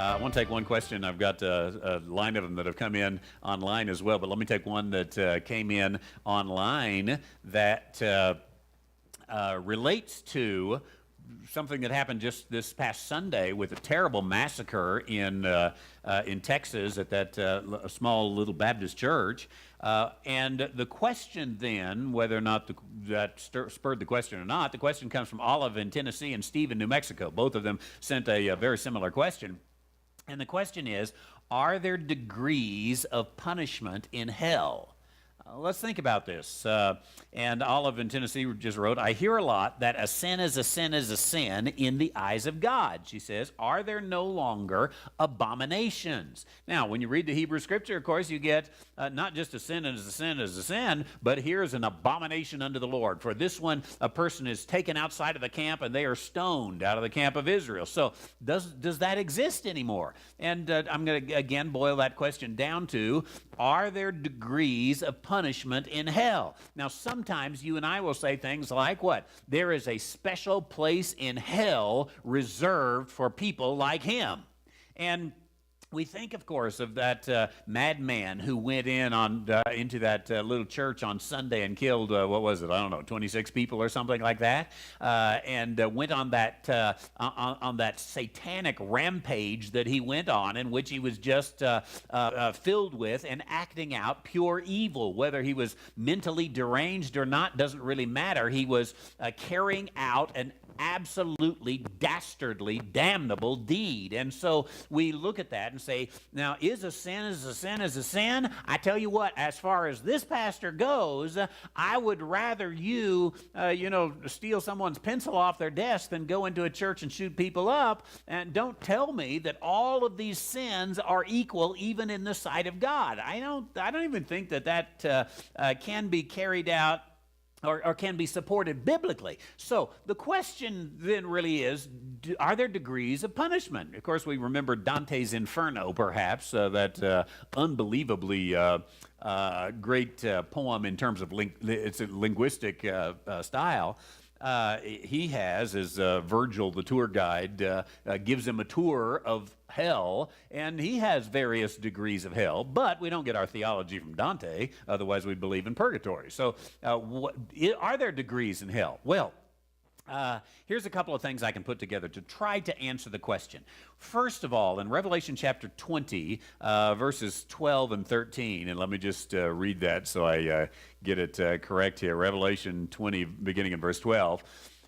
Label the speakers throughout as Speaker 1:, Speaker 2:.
Speaker 1: I want to take one question. I've got a line of them that have come in online as well, but let me take one that came in online that relates to something that happened just this past Sunday with a terrible massacre in Texas at that small little Baptist church. And the question then, whether or not that spurred the question or not, the question comes from Olive in Tennessee and Steve in New Mexico. Both of them sent a very similar question. And the question is, are there degrees of punishment in hell? Let's think about this. And Olive in Tennessee just wrote, I hear a lot that a sin is a sin is a sin in the eyes of God. She says, are there no longer abominations? Now, when you read the Hebrew Scripture, of course, you get not just a sin is a sin is a sin, but here's an abomination unto the Lord. For this one, a person is taken outside of the camp and they are stoned out of the camp of Israel. So does that exist anymore? And I'm going to, again, boil that question down to, are there degrees of punishment in hell? Now, sometimes you and I will say things like what? There is a special place in hell reserved for people like him. And we think, of course, of that madman who went in into that little church on Sunday and killed, what was it? I don't know, 26 people or something like that, and went on that satanic rampage that he went on, in which he was just filled with and acting out pure evil. Whether he was mentally deranged or not doesn't really matter. He was carrying out an absolutely dastardly, damnable deed. And so we look at that and say, now, is a sin is a sin is a sin? I tell you what, as far as this pastor goes, I would rather you steal someone's pencil off their desk than go into a church and shoot people up. And don't tell me that all of these sins are equal even in the sight of God. I don't even think that can be carried out or can be supported biblically. So the question then really is, are there degrees of punishment? Of course, we remember Dantes Inferno, perhaps, that unbelievably great poem in terms of its linguistic style. He has, as Virgil, the tour guide, gives him a tour of hell, and he has various degrees of hell, but we don't get our theology from Dante, otherwise we'd believe in purgatory. So are there degrees in hell? Well, here's a couple of things I can put together to try to answer the question. First of all, in Revelation chapter 20, verses 12 and 13, and let me just read that so I get it correct here. Revelation 20, beginning in verse 12.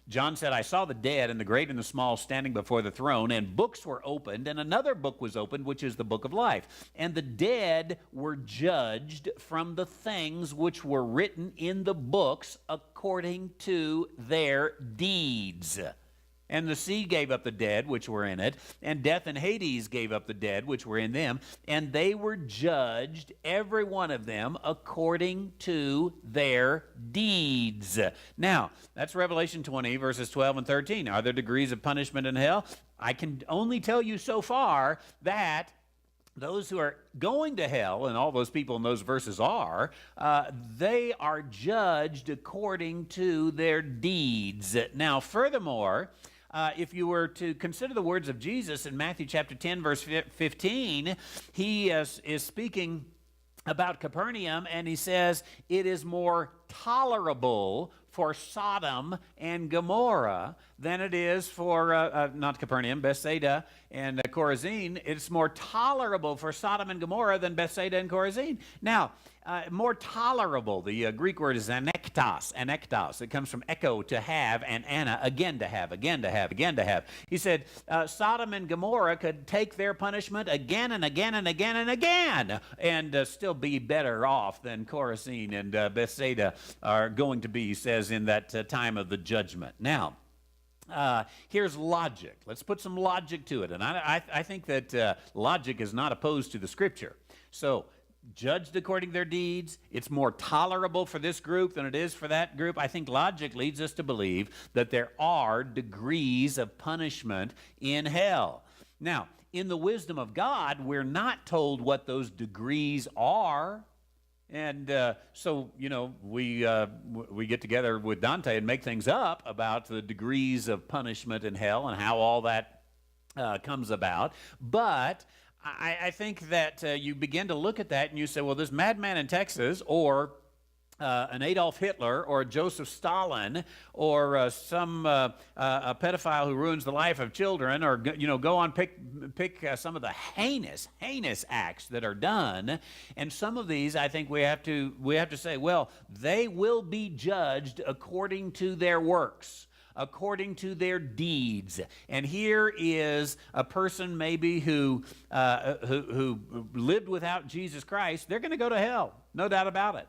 Speaker 1: John said, I saw the dead and the great and the small standing before the throne, and books were opened, and another book was opened, which is the book of life. And the dead were judged from the things which were written in the books according to their deeds. And the sea gave up the dead which were in it, and death and Hades gave up the dead which were in them, and they were judged, every one of them, according to their deeds. Now, that's Revelation 20, verses 12 and 13. Are there degrees of punishment in hell? I can only tell you so far that those who are going to hell, and all those people in those verses are, they are judged according to their deeds. Now, furthermore, if you were to consider the words of Jesus in Matthew chapter 10, verse 15, he is speaking about Capernaum, and he says, it is more tolerable for Sodom and Gomorrah than it is for, not Capernaum, Bethsaida and Chorazin. It's more tolerable for Sodom and Gomorrah than Bethsaida and Chorazin. Now, more tolerable, the Greek word is anektos. It comes from echo, to have, and ana, again to have, again to have, again to have. He said Sodom and Gomorrah could take their punishment again and again and again and again and still be better off than Chorazin and Bethsaida are going to be, he says, in that time of the judgment. Now, here's logic. Let's put some logic to it. And I think that logic is not opposed to the Scripture. So, judged according to their deeds, it's more tolerable for this group than it is for that group. I think logic leads us to believe that there are degrees of punishment in hell. Now, in the wisdom of God, we're not told what those degrees are. And so, we get together with Dante and make things up about the degrees of punishment in hell and how all that comes about. But I think that you begin to look at that and you say, well, this madman in Texas, or an Adolf Hitler, or a Joseph Stalin, or a pedophile who ruins the life of children, or go on pick some of the heinous acts that are done. And some of these, I think we have to say, well, they will be judged according to their works, according to their deeds. And here is a person maybe who lived without Jesus Christ. They're going to go to hell, no doubt about it.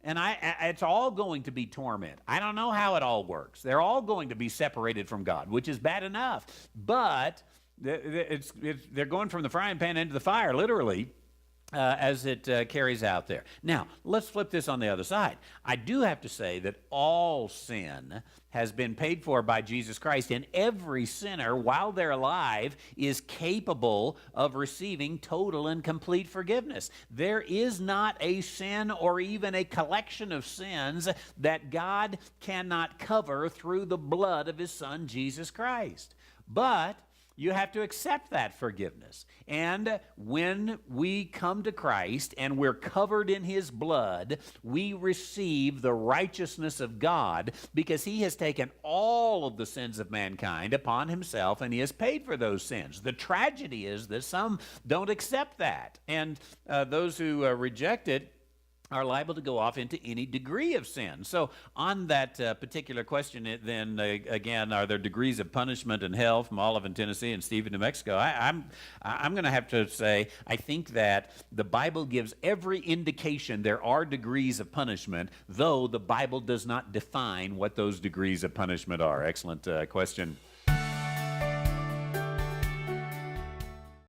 Speaker 1: And it's all going to be torment. I don't know how it all works. They're all going to be separated from God, which is bad enough. But they're going from the frying pan into the fire, literally, as it carries out there. Now, let's flip this on the other side. I do have to say that all sin has been paid for by Jesus Christ, and every sinner, while they're alive, is capable of receiving total and complete forgiveness. There is not a sin or even a collection of sins that God cannot cover through the blood of His Son, Jesus Christ. But you have to accept that forgiveness. And when we come to Christ and we're covered in His blood, we receive the righteousness of God, because He has taken all of the sins of mankind upon Himself, and He has paid for those sins. The tragedy is that some don't accept that, and those who reject it are liable to go off into any degree of sin. So on that particular question, then again, are there degrees of punishment in hell, from Olive in Tennessee and Steve in New Mexico? I'm going to have to say, I think that the Bible gives every indication there are degrees of punishment, though the Bible does not define what those degrees of punishment are. Excellent question.